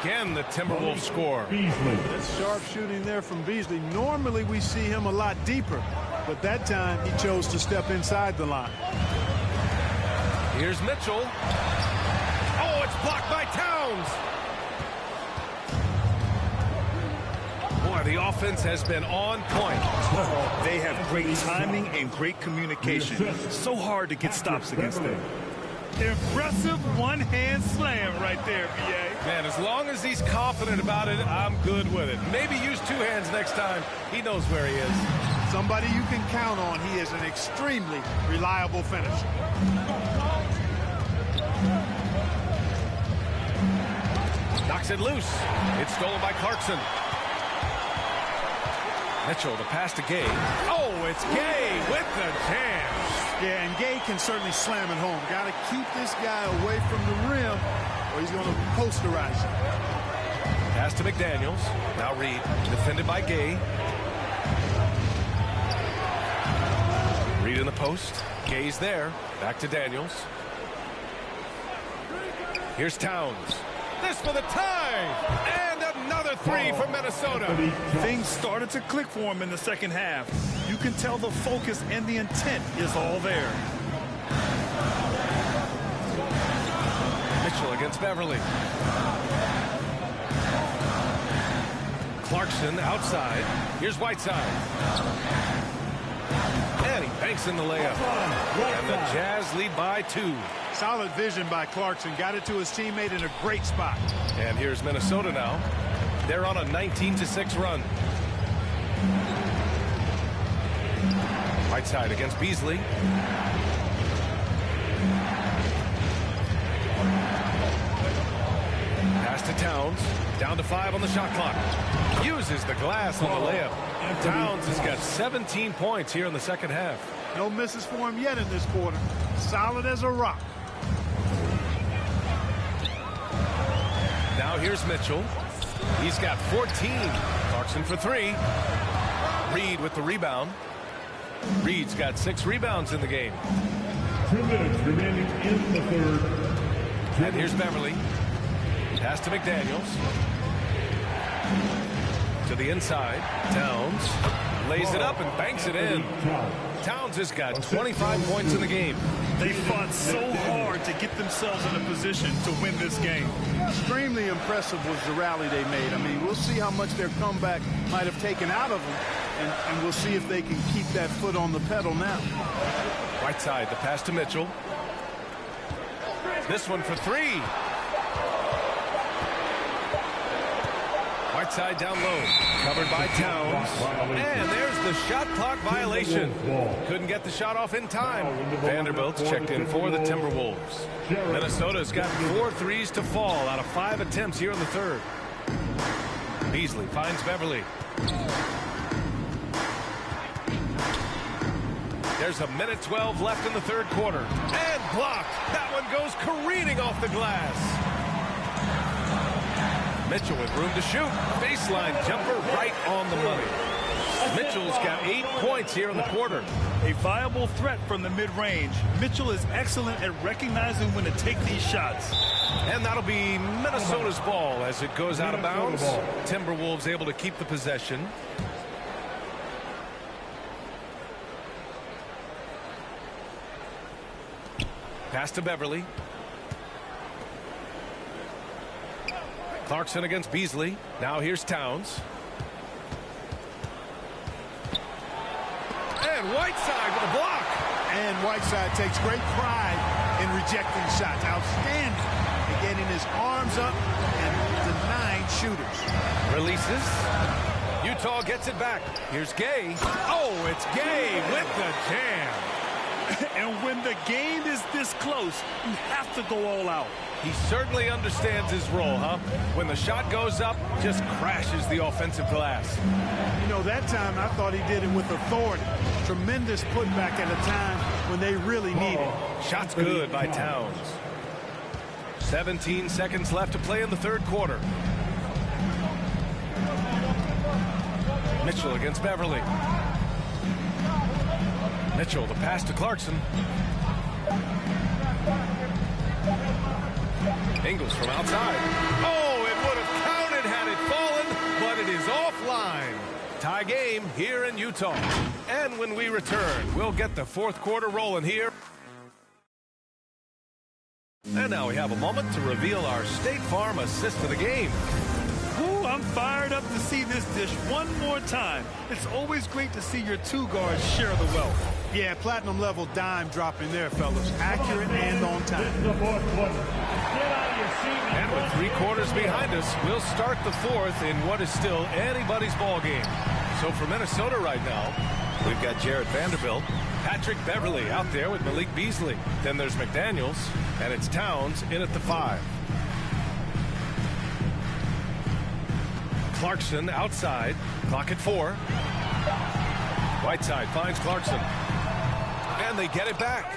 Again, the Timberwolves score. That's sharp shooting there from Beasley. Normally, we see him a lot deeper, but that time he chose to step inside the line. Here's Mitchell. Oh, it's blocked by Towns. Boy, the offense has been on point. They have great timing and great communication. So hard to get stops against them. Impressive one-hand slam right there, B.A. Man, as long as he's confident about it, I'm good with it. Maybe use 2 hands next time. He knows where he is. Somebody you can count on. He is an extremely reliable finisher. Knocks it loose. It's stolen by Clarkson. Mitchell, the pass to Gay. Oh, it's Gay with the jam. Yeah, and Gay can certainly slam it home. Got to keep this guy away from the rim or he's going to posterize you. Pass to McDaniels. Now Reed, defended by Gay. Reed in the post. Gay's there. Back to Daniels. Here's Towns. This for the tie! And another 3 for Minnesota. Things started to click for him in the second half. You can tell the focus and the intent is all there. Mitchell against Beverly. Clarkson outside. Here's Whiteside. And he banks in the layup. And the Jazz lead by 2. Solid vision by Clarkson. Got it to his teammate in a great spot. And here's Minnesota now. They're on a 19-6 run. Whiteside against Beasley. Pass to Towns. Down to 5 on the shot clock. Uses the glass on the layup. Towns has got 17 points here in the second half. No misses for him yet in this quarter. Solid as a rock. Now here's Mitchell. He's got 14. Clarkson for 3. Reed with the rebound. Reed's got 6 rebounds in the game. 2 minutes remaining in the third. And here's Beverly. Pass to McDaniels. To the inside. Towns lays it up and banks it in. Towns has got 25 points in the game. They fought so hard to get themselves in a position to win this game. Extremely impressive was the rally they made. I mean, we'll see how much their comeback might have taken out of them, and we'll see if they can keep that foot on the pedal now. Right side, the pass to Mitchell. This one for 3. Right side down low. Covered by Towns. And there's the shot clock violation. Couldn't get the shot off in time. Vanderbilt's checked in for the Timberwolves. Minnesota's got 4 threes to fall out of 5 attempts here in the third. Beasley finds Beverly. There's a minute 12 left in the third quarter. And blocked. That one goes careening off the glass. Mitchell with room to shoot. Baseline jumper right on the money. Mitchell's got 8 points here in the quarter. A viable threat from the mid-range. Mitchell is excellent at recognizing when to take these shots. And that'll be Minnesota's ball as it goes out of bounds. Timberwolves able to keep the possession. Pass to Beverly. Clarkson against Beasley. Now here's Towns. And Whiteside with a block. And Whiteside takes great pride in rejecting shots. Outstanding in getting his arms up and denying shooters. Releases. Utah gets it back. Here's Gay. Oh, it's Gay with the jam. And when the game is this close, you have to go all out. He certainly understands his role, huh? When the shot goes up, just crashes the offensive glass. You know, that time I thought he did it with authority. Tremendous putback at a time when they really need it. Shot's good by Towns. 17 seconds left to play in the third quarter. Mitchell against Beverly. Mitchell, the pass to Clarkson. Ingles from outside. Oh, it would have counted had it fallen, but it is offline. Tie game here in Utah. And when we return, we'll get the fourth quarter rolling here. And now we have a moment to reveal our State Farm assist of the game. Ooh, I'm fired up to see this dish one more time. It's always great to see your 2 guards share the wealth. Yeah, platinum level dime dropping there, fellas. Accurate and on time. And with 3 quarters behind us, we'll start the fourth in what is still anybody's ball game. So for Minnesota right now, we've got Jared Vanderbilt, Patrick Beverly out there with Malik Beasley. Then there's McDaniels, and it's Towns in at the 5. Clarkson outside, clock at 4. Whiteside finds Clarkson. And they get it back.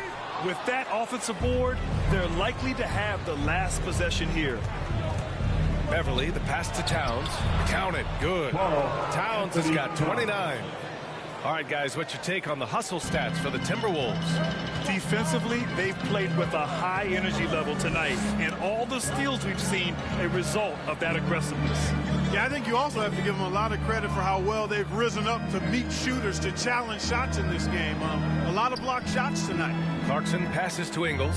With that offensive board, they're likely to have the last possession here. Beverly, the pass to Towns. Counted. Good. Towns has got 29. All right, guys, what's your take on the hustle stats for the Timberwolves? Defensively, they've played with a high energy level tonight, and all the steals we've seen a result of that aggressiveness. Yeah, I think you also have to give them a lot of credit for how well they've risen up to meet shooters to challenge shots in this game. A lot of blocked shots tonight. Clarkson passes to Ingles.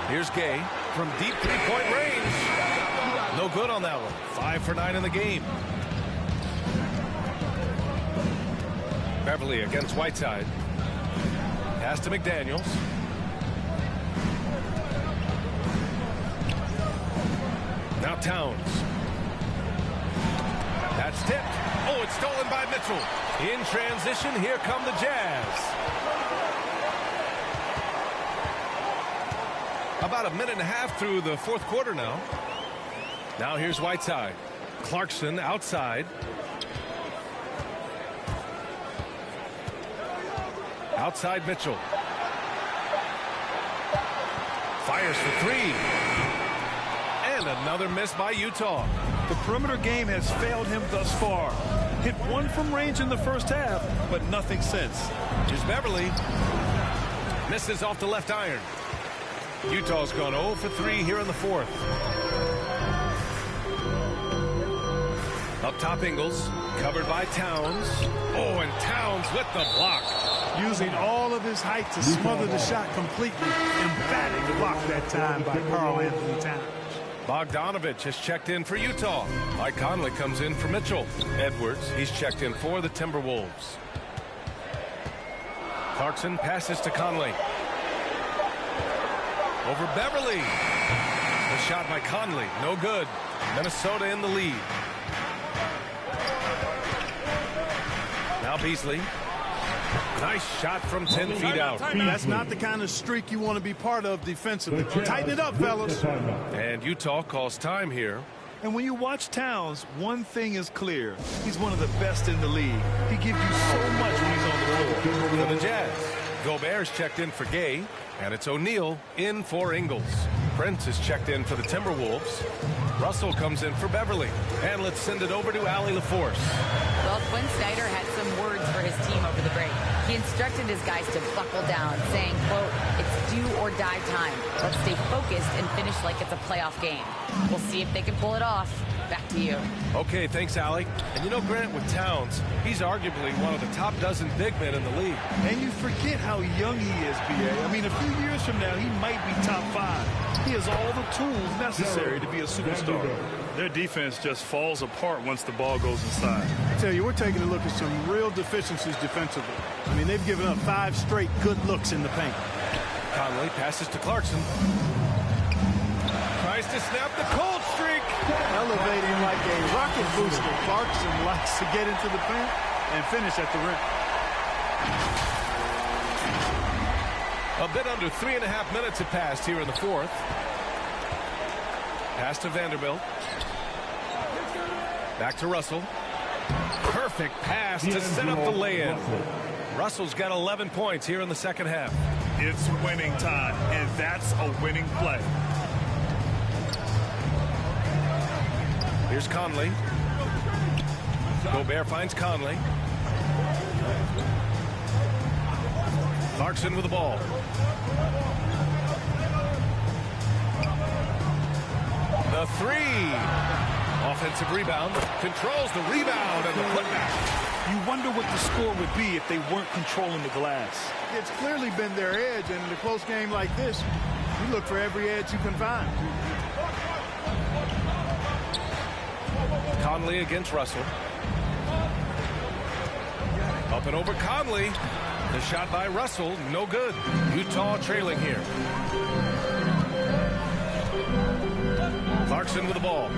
Here's Gay from deep 3-point range. No No good on that one. 5 for 9 in the game. Beverly against Whiteside. Pass to McDaniels. Now Towns. That's tipped. Oh, it's stolen by Mitchell. In transition, here come the Jazz. About a minute and a half through the fourth quarter now. Now here's Whiteside. Clarkson outside. Outside Mitchell. Fires for 3. And another miss by Utah. The perimeter game has failed him thus far. Hit one from range in the first half, but nothing since. Here's Beverly. Misses off the left iron. Utah's gone 0 for 3 here in the fourth. Up top Ingles. Covered by Towns. Oh, and Towns with the block. Using all of his height to smother the shot completely. Emphatic block that time by Karl-Anthony Towns. Bogdanovich has checked in for Utah. Mike Conley comes in for Mitchell. Edwards, he's checked in for the Timberwolves. Clarkson passes to Conley. Over Beverly. The shot by Conley, no good. Minnesota in the lead. Now Beasley. Nice shot from 10 feet out. That's not the kind of streak you want to be part of defensively. Tighten it up, fellas. And Utah calls time here. And when you watch Towns, one thing is clear. He's one of the best in the league. He gives you so much when he's on the floor. For the Jazz, Gobert's checked in for Gay, and it's O'Neal in for Ingles. Prince is checked in for the Timberwolves. Russell comes in for Beverly. And let's send it over to Allie LaForce. Well, Quinn Snyder had some words for his team over the break. He instructed his guys to buckle down, saying, quote, it's do or die time. Let's stay focused and finish like it's a playoff game. We'll see if they can pull it off. Back to you. Okay, thanks, Allie. And you know, Grant, with Towns, he's arguably one of the top dozen big men in the league. And you forget how young he is, B.A. I mean, a few years from now, he might be top 5. He has all the tools necessary to be a superstar. Their defense just falls apart once the ball goes inside. I tell you, we're taking a look at some real deficiencies defensively. I mean, they've given up 5 straight good looks in the paint. Conley passes to Clarkson. Tries to snap the cold streak. Elevating like a rocket booster. Clarkson likes to get into the paint and finish at the rim. A bit under 3.5 minutes have passed here in the fourth. Pass to Vanderbilt. Back to Russell. Perfect pass to set up the lay-in. Russell's got 11 points here in the second half. It's winning time, and that's a winning play. Here's Conley. Gobert finds Conley. Clarkson with the ball. The 3. Offensive rebound. Controls the rebound and the putback. You wonder what the score would be if they weren't controlling the glass. It's clearly been their edge, and in a close game like this, you look for every edge you can find. Conley against Russell. Up and over Conley. The shot by Russell, no good. Utah trailing here. Clarkson with the ball.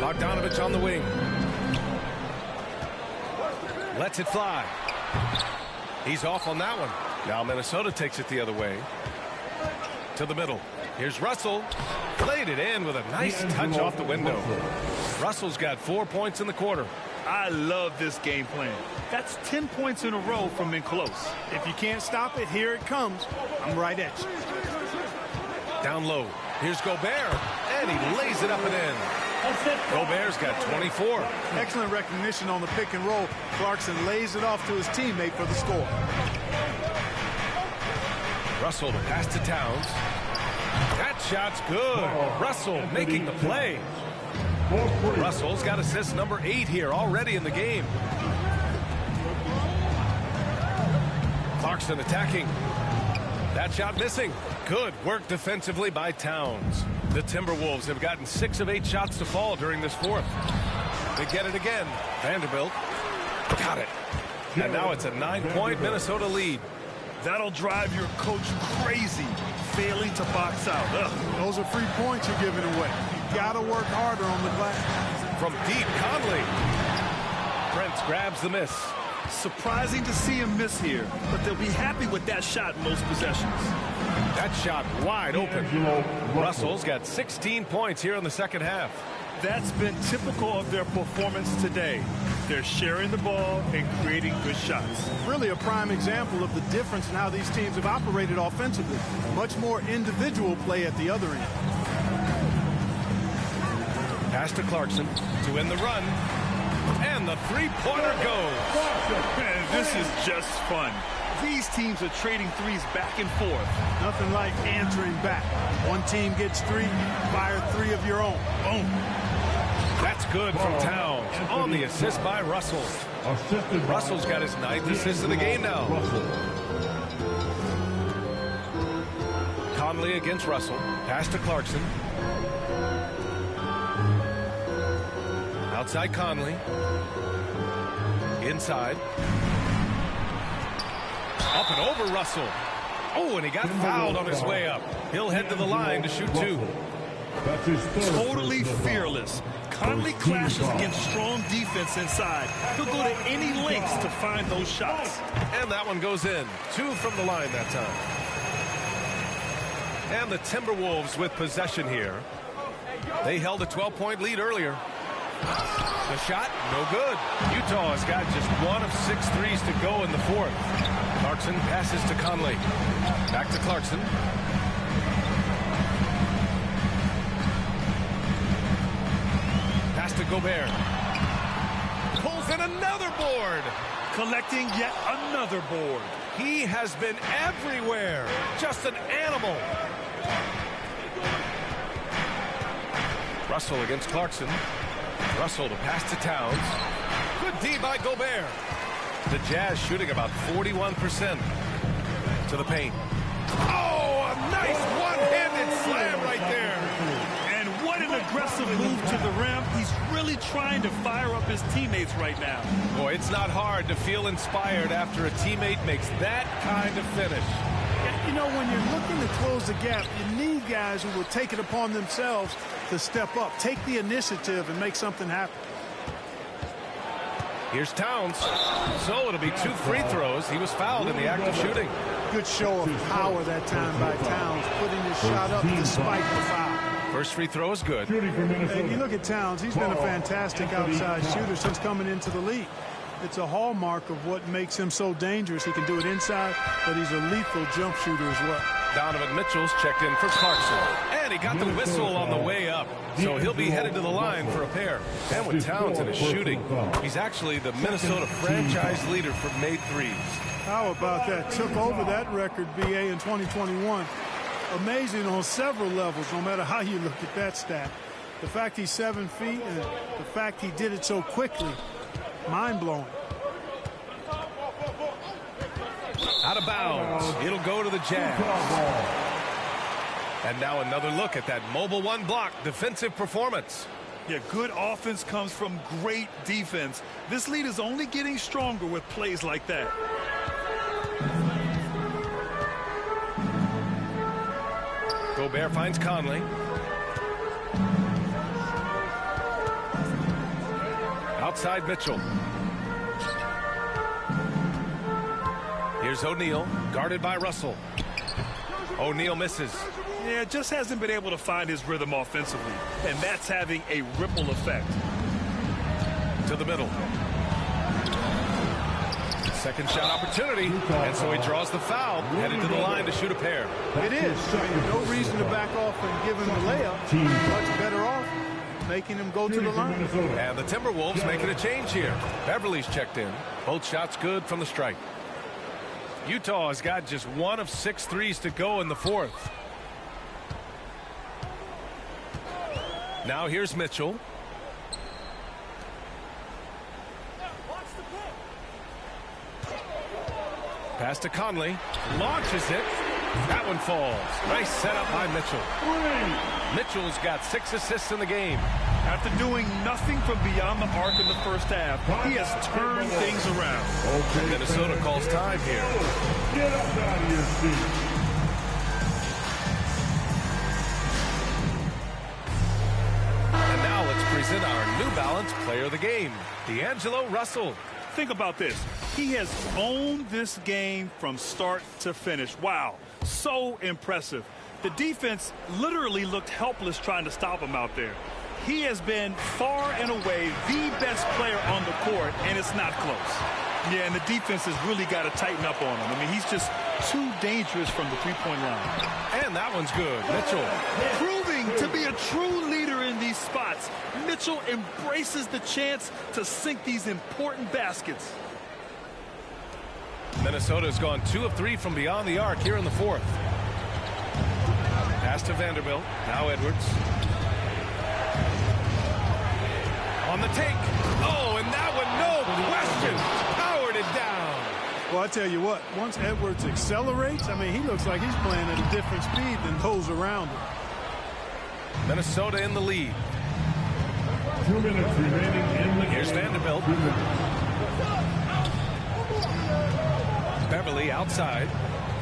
Bogdanovich on the wing. Lets it fly. He's off on that one. Now Minnesota takes it the other way. To the middle. Here's Russell. Played it in with a nice touch off the window. Russell's got 4 points in the quarter. I love this game plan. That's 10 points in a row from in close. If you can't stop it, here it comes. I'm right at you. Down low. Here's Gobert. And he lays it up and in. Gobert's got 24. Excellent recognition on the pick and roll. Clarkson lays it off to his teammate for the score. Russell to pass to Towns. That shot's good. Russell making the play. Russell's got assist number 8 here already in the game. Clarkson attacking. That shot missing. Good work defensively by Towns. The Timberwolves have gotten 6 of 8 shots to fall during this fourth. They get it again. Vanderbilt got it. And now it's a 9-point Minnesota lead. That'll drive your coach crazy, failing to box out. Ugh. Those are free points you're giving away. You got to work harder on the glass. From deep, Conley. Prince grabs the miss. Surprising to see him miss here, but they'll be happy with that shot in most possessions. That shot wide open. Russell's got 16 points here in the second half. That's been typical of their performance today. They're sharing the ball and creating good shots. Really a prime example of the difference in how these teams have operated offensively. Much more individual play at the other end. Pass to Clarkson to win the run. And the three-pointer goes. Man, this is just fun. These teams are trading threes back and forth. Nothing like answering back. One team gets 3, fire 3 of your own. Boom. That's good from Towns. On the assist by Russell. Russell's got his 9th assist of the game now. Conley against Russell. Pass to Clarkson. Outside Conley. Inside. Up and over Russell. Oh, and he got fouled on his way up. He'll head to the line to shoot 2. Totally fearless. Conley clashes against strong defense inside. He'll go to any lengths to find those shots. And that one goes in. 2 from the line that time. And the Timberwolves with possession here. They held a 12-point lead earlier. The shot, no good. Utah has got just 1 of 6 threes to go in the fourth. Clarkson passes to Conley. Back to Clarkson. Pass to Gobert. Pulls in another board. Collecting yet another board. He has been everywhere. Just an animal. Russell against Clarkson. Russell to pass to Towns. Good D by Gobert. The Jazz shooting about 41% to the paint. Oh, a nice one-handed slam right there. And what an aggressive move to the rim. He's really trying to fire up his teammates right now. Boy, it's not hard to feel inspired after a teammate makes that kind of finish. You know, when you're looking to close the gap, you need guys who will take it upon themselves to step up, take the initiative, and make something happen. Here's Towns. So it'll be 2 free throws. He was fouled in the act of shooting. Good show of power that time by Towns, putting his shot up despite the foul. First free throw is good. And you look at Towns, he's been a fantastic outside shooter since coming into the league. It's a hallmark of what makes him so dangerous. He can do it inside, but he's a lethal jump shooter as well. Donovan Mitchell's checked in for Clarkson. And he got the whistle on the way up. So he'll be headed to the line for a pair. And with Towns in his shooting, he's actually the Minnesota franchise leader for made threes. How about that? Took over that record, BA, in 2021. Amazing on several levels, no matter how you look at that stat. The fact he's 7 feet and the fact he did it so quickly, mind-blowing. Out of bounds. It'll go to the Jazz. And now another look at that mobile 1 block defensive performance. Yeah, good offense comes from great defense. This lead is only getting stronger with plays like that. Gobert finds Conley. Outside Mitchell. Here's O'Neal, guarded by Russell. O'Neal misses. Yeah, just hasn't been able to find his rhythm offensively, and that's having a ripple effect. To the middle. Second shot opportunity, and so he draws the foul, headed to the line to shoot a pair. It is. No reason to back off and give him the layup. Much better off making him go to the line. And the Timberwolves making a change here. Beverly's checked in. Both shots good from the stripe. Utah has got just 1 of 6 threes to go in the fourth. Now here's Mitchell. Pass to Conley. Launches it. That one falls. Nice setup by Mitchell. Mitchell's got 6 assists in the game. After doing nothing from beyond the arc in the first half, he has turned things around. And Minnesota calls time here. Get up out of your seat. And now let's present our New Balance Player of the Game, D'Angelo Russell. Think about this. He has owned this game from start to finish. Wow, so impressive. The defense literally looked helpless trying to stop him out there. He has been far and away the best player on the court, and it's not close. Yeah, and the defense has really got to tighten up on him. I mean, he's just too dangerous from the three-point line. And that one's good. Mitchell. Proving to be a true leader in these spots. Mitchell embraces the chance to sink these important baskets. Minnesota's gone 2 of 3 from beyond the arc here in the fourth. Pass to Vanderbilt. Now Edwards. On the take. Oh, and that one, no question. Powered it down. Well, I tell you what, once Edwards accelerates, I mean, he looks like he's playing at a different speed than those around him. Minnesota in the lead. 2 minutes remaining in the game. Here's Vanderbilt. Beverly outside.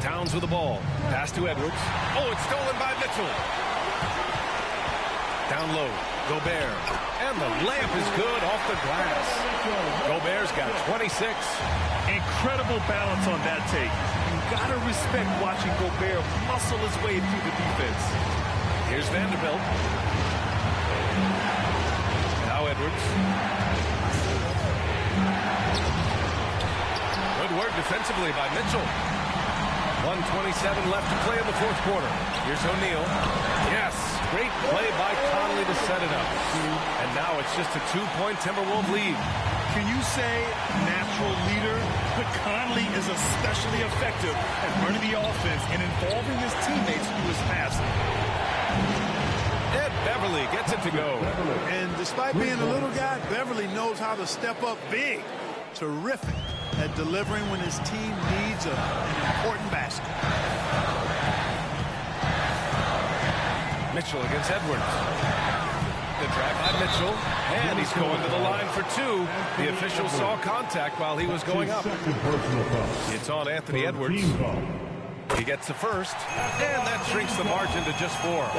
Towns with the ball. Pass to Edwards. Oh, it's stolen by Mitchell. Down low. Gobert. And the layup is good off the glass. Gobert's got 26. Incredible balance on that take. You got to respect watching Gobert muscle his way through the defense. Here's Vanderbilt. Now Edwards. Good work defensively by Mitchell. 1:27 left to play in the fourth quarter. Here's O'Neal. Yes, great play by Conley to set it up. And now it's just a 2-point Timberwolves lead. Can you say natural leader? But Conley is especially effective at running the offense and involving his teammates through his passing. Ed Beverly gets it to go. And despite being a little guy, Beverly knows how to step up big. Terrific at delivering when his team needs an important basket. Mitchell against Edwards. The drive by Mitchell, and he's going to the line for 2. The official saw contact while he was going up. It's on Anthony Edwards. He gets the first, and that shrinks the margin to just 4.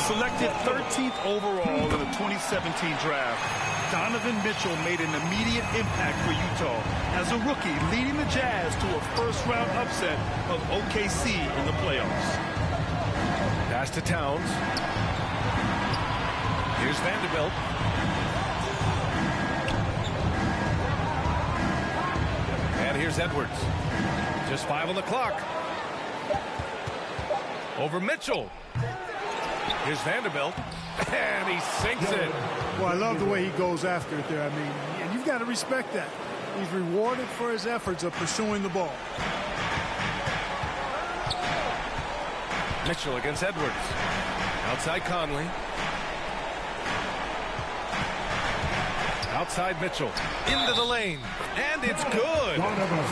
Selected 13th overall in the 2017 draft, Donovan Mitchell made an immediate impact for Utah as a rookie, leading the Jazz to a first-round upset of OKC in the playoffs. Pass to Towns. Here's Vanderbilt. And here's Edwards. Just 5 on the clock. Over Mitchell. Here's Vanderbilt. And he sinks it. Well, I love the way he goes after it there. I mean, and you've got to respect that. He's rewarded for his efforts of pursuing the ball. Mitchell against Edwards. Outside Conley. Outside Mitchell. Into the lane. And it's good.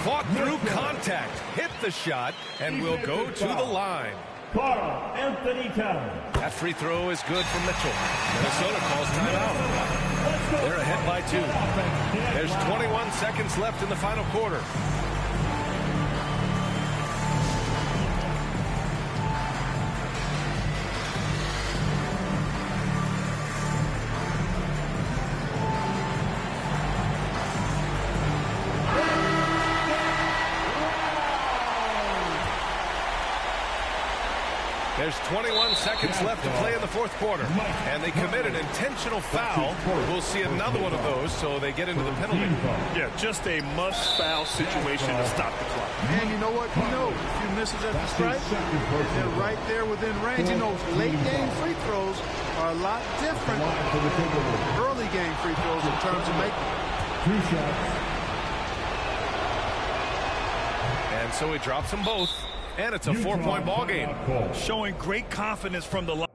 Fought through contact. Hit the shot. And will go to the line. Carl Anthony Towns. That free throw is good for Mitchell. Minnesota calls timeout. They're ahead by 2. There's 21 seconds left in the final quarter. There's 21 seconds left to play in the fourth quarter. And they commit an intentional foul. We'll see another one of those, so they get into the penalty. Yeah, just a must-foul situation to stop the clock. And you know what? You know, a few misses at the stripe, they're right there within range. You know, late-game free throws are a lot different than early-game free throws in terms of making. 2 shots. And so he drops them both. And it's a 4-point ball game. Showing great confidence from the line.